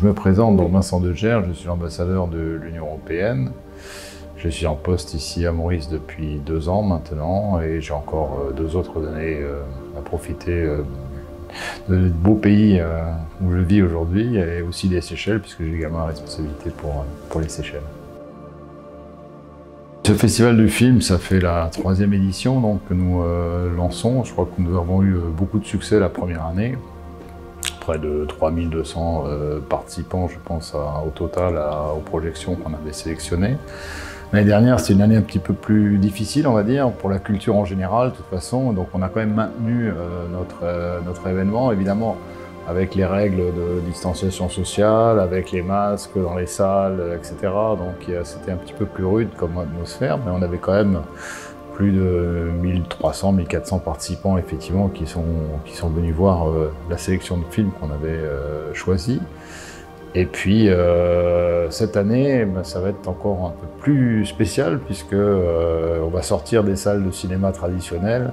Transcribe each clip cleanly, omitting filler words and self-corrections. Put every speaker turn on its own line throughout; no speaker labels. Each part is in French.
Je me présente, donc Vincent Degeer, je suis l'ambassadeur de l'Union européenne. Je suis en poste ici à Maurice depuis 2 ans maintenant et j'ai encore 2 autres années à profiter de beaux pays où je vis aujourd'hui et aussi des Seychelles puisque j'ai également la responsabilité pour les Seychelles. Ce festival du film, ça fait la 3e édition donc, que nous lançons. Je crois que nous avons eu beaucoup de succès la première année. Près de 3200 participants, je pense, au total aux projections qu'on avait sélectionnées. L'année dernière, c'était une année un petit peu plus difficile, on va dire, pour la culture en général, de toute façon. Donc on a quand même maintenu notre événement, évidemment, avec les règles de distanciation sociale, avec les masques dans les salles, etc. Donc c'était un petit peu plus rude comme atmosphère, mais on avait quand même plus de 1300, 1400 participants effectivement qui sont venus voir la sélection de films qu'on avait choisi. Et puis cette année, ça va être encore un peu plus spécial puisque on va sortir des salles de cinéma traditionnelles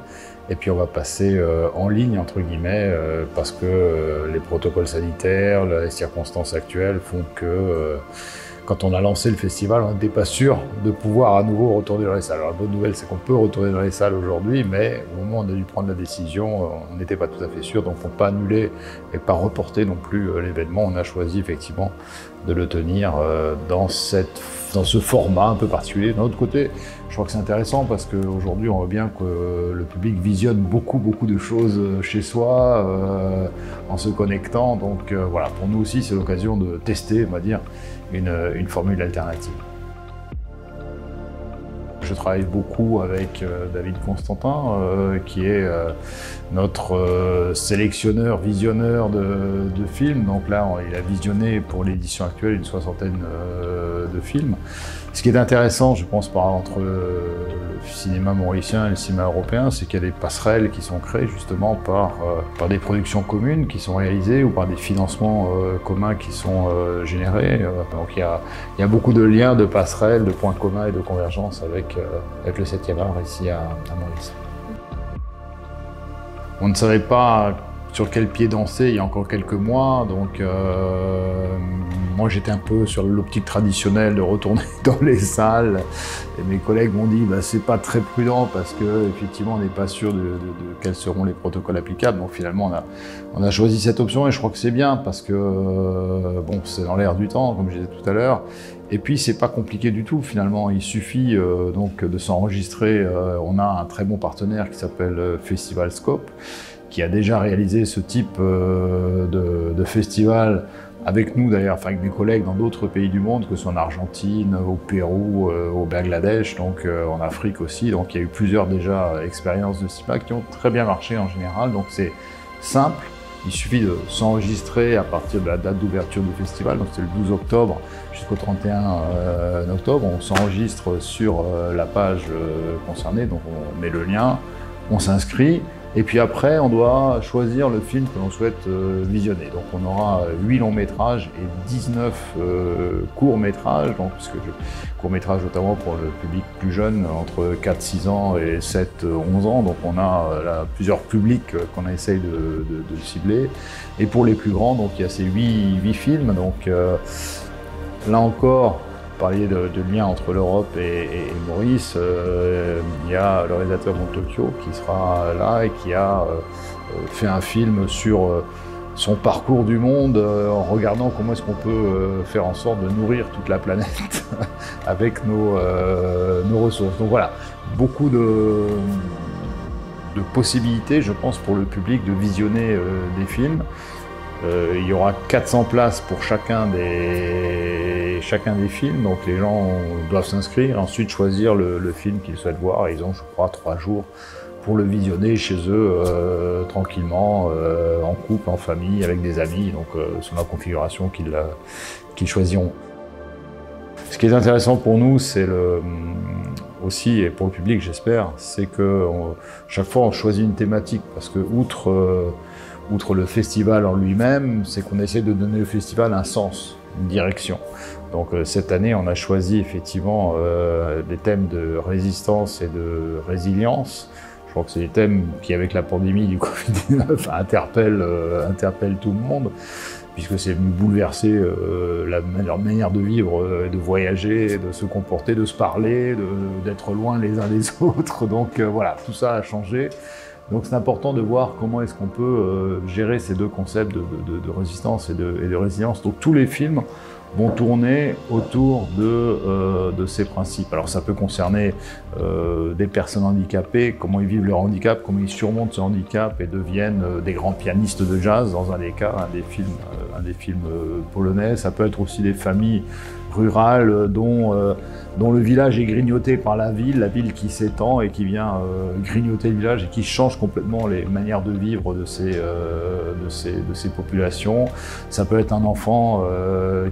et puis on va passer en ligne entre guillemets parce que les protocoles sanitaires, les circonstances actuelles font que quand on a lancé le festival, on n'était pas sûr de pouvoir à nouveau retourner dans les salles. Alors la bonne nouvelle, c'est qu'on peut retourner dans les salles aujourd'hui, mais au moment où on a dû prendre la décision, on n'était pas tout à fait sûr, donc il ne faut pas annuler et pas reporter non plus l'événement. On a choisi effectivement de le tenir dans ce format un peu particulier. D'un autre côté, je crois que c'est intéressant parce qu'aujourd'hui, on voit bien que le public visionne beaucoup de choses chez soi en se connectant. Donc voilà, pour nous aussi, c'est l'occasion de tester, on va dire, une formule alternative. Je travaille beaucoup avec David Constantin, qui est notre sélectionneur, visionneur de films. Donc là, il a visionné pour l'édition actuelle une 60aine de films. Ce qui est intéressant, je pense, entre le cinéma mauricien et le cinéma européen, c'est qu'il y a des passerelles qui sont créées justement par des productions communes qui sont réalisées ou par des financements communs qui sont générés. Donc il y a beaucoup de liens, de passerelles, de points communs et de convergence avec le 7e art ici à Maurice. On ne savait pas sur quel pied danser il y a encore quelques mois, donc moi j'étais un peu sur l'optique traditionnelle de retourner dans les salles et mes collègues m'ont dit c'est pas très prudent parce que effectivement on n'est pas sûr de quels seront les protocoles applicables, donc finalement on a choisi cette option et je crois que c'est bien parce que bon, c'est dans l'air du temps comme je disais tout à l'heure. Et puis c'est pas compliqué du tout finalement, il suffit donc de s'enregistrer. On a un très bon partenaire qui s'appelle Festival Scope, qui a déjà réalisé ce type de festival avec nous d'ailleurs, enfin avec mes collègues dans d'autres pays du monde, que ce soit en Argentine, au Pérou, au Bangladesh, donc en Afrique aussi. Donc il y a eu plusieurs déjà expériences de cinéma qui ont très bien marché en général, donc c'est simple. Il suffit de s'enregistrer à partir de la date d'ouverture du festival, donc c'est le 12 octobre jusqu'au 31 octobre. On s'enregistre sur la page concernée, donc on met le lien, on s'inscrit, et puis après on doit choisir le film que l'on souhaite visionner. Donc on aura 8 longs métrages et 19 courts métrages, donc courts métrages notamment pour le public plus jeune, entre 4-6 ans et 7-11 ans, donc on a là, plusieurs publics qu'on essaye de cibler. Et pour les plus grands, donc il y a ces 8 films, donc là encore, vous parliez de lien entre l'Europe et Maurice, il y a le réalisateur de Tokyo qui sera là et qui a fait un film sur son parcours du monde en regardant comment est-ce qu'on peut faire en sorte de nourrir toute la planète avec nos ressources. Donc voilà, beaucoup de possibilités, je pense, pour le public de visionner des films. Il y aura 400 places pour chacun des films, donc les gens doivent s'inscrire, ensuite choisir le film qu'ils souhaitent voir, et ils ont, je crois, 3 jours pour le visionner chez eux, tranquillement, en couple, en famille, avec des amis, donc sur la configuration qu'ils choisiront. Ce qui est intéressant pour nous, c'est aussi, et pour le public j'espère, c'est que chaque fois on choisit une thématique, parce que outre le festival en lui-même, c'est qu'on essaie de donner au festival un sens, une direction. Donc cette année, on a choisi effectivement des thèmes de résistance et de résilience. Je crois que c'est des thèmes qui, avec la pandémie du Covid-19, interpellent tout le monde. puisque c'est venu bouleverser leur manière de vivre, de voyager, de se comporter, de se parler, d'être loin les uns des autres. Donc voilà, tout ça a changé. Donc c'est important de voir comment est-ce qu'on peut gérer ces deux concepts de résistance et de résilience. Donc tous les films vont tourner autour de ces principes. Alors ça peut concerner des personnes handicapées, comment ils vivent leur handicap, comment ils surmontent ce handicap et deviennent des grands pianistes de jazz, dans un des cas, un des films polonais. Ça peut être aussi des familles rurales dont le village est grignoté par la ville qui s'étend et qui vient grignoter le village et qui change complètement les manières de vivre de ces populations. Ça peut être un enfant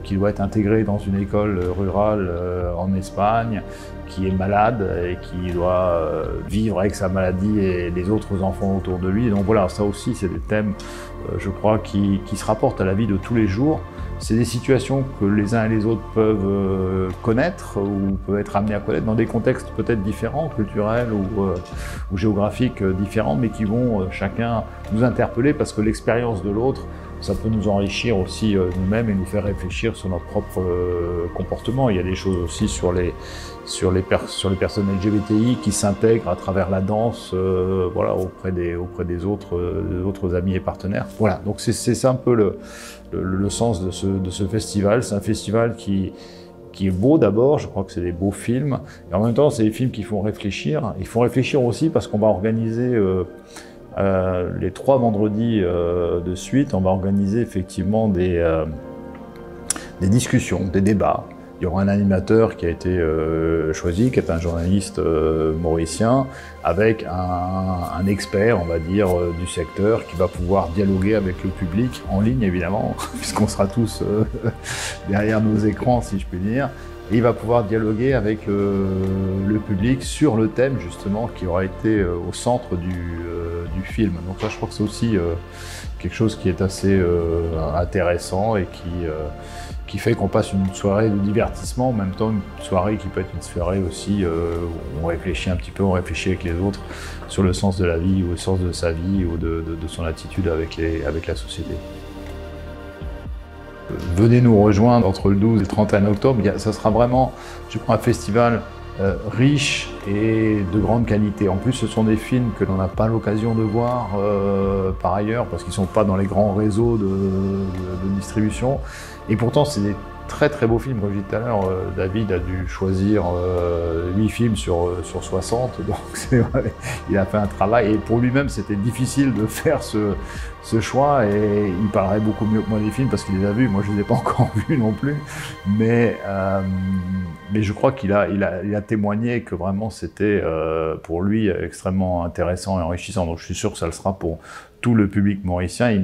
qui doit être intégré dans une école rurale en Espagne, qui est malade et qui doit vivre avec sa maladie et les autres enfants autour de lui. Donc voilà, ça aussi c'est des thèmes, je crois, qui se rapportent à la vie de tous les jours. C'est des situations que les uns et les autres peuvent connaître ou peuvent être amenés à connaître dans des contextes peut-être différents, culturels ou géographiques différents, mais qui vont chacun nous interpeller parce que l'expérience de l'autre, ça peut nous enrichir aussi nous-mêmes et nous faire réfléchir sur notre propre comportement. Il y a des choses aussi sur les personnes LGBTI qui s'intègrent à travers la danse voilà, auprès des autres amis et partenaires. Voilà, donc c'est ça un peu le sens de ce festival. C'est un festival qui est beau d'abord, je crois que c'est des beaux films, et en même temps c'est des films qui font réfléchir. Ils font réfléchir aussi parce qu'on va organiser les 3 vendredis de suite, on va organiser effectivement des discussions, des débats. Il y aura un animateur qui a été choisi, qui est un journaliste mauricien, avec un expert, on va dire, du secteur, qui va pouvoir dialoguer avec le public, en ligne évidemment, puisqu'on sera tous derrière nos écrans, si je puis dire. Et il va pouvoir dialoguer avec le public sur le thème, justement, qui aura été au centre du film. Donc ça, je crois que c'est aussi quelque chose qui est assez intéressant et qui fait qu'on passe une soirée de divertissement, en même temps une soirée qui peut être une soirée aussi où on réfléchit un petit peu, on réfléchit avec les autres sur le sens de la vie ou le sens de sa vie ou de son attitude avec la société. Venez nous rejoindre entre le 12 et le 31 octobre, ça sera vraiment, je crois, un festival riche et de grande qualité. En plus, ce sont des films que l'on n'a pas l'occasion de voir par ailleurs, parce qu'ils ne sont pas dans les grands réseaux de distribution. Et pourtant, c'est des très très beaux films. Comme je disais tout à l'heure, David a dû choisir 8 films sur 60, donc vrai, il a fait un travail. Et pour lui-même, c'était difficile de faire ce choix, et il parlerait beaucoup mieux que moi des films parce qu'il les a vus. Moi, je ne les ai pas encore vus non plus. Mais je crois qu'il a témoigné que vraiment c'était pour lui extrêmement intéressant et enrichissant. Donc je suis sûr que ça le sera pour tout le public mauricien. Et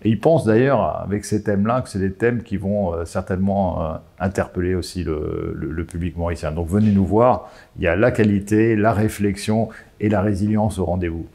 il pense d'ailleurs, avec ces thèmes-là, que c'est des thèmes qui vont certainement interpeller aussi le public mauricien. Donc venez nous voir, il y a la qualité, la réflexion et la résilience au rendez-vous.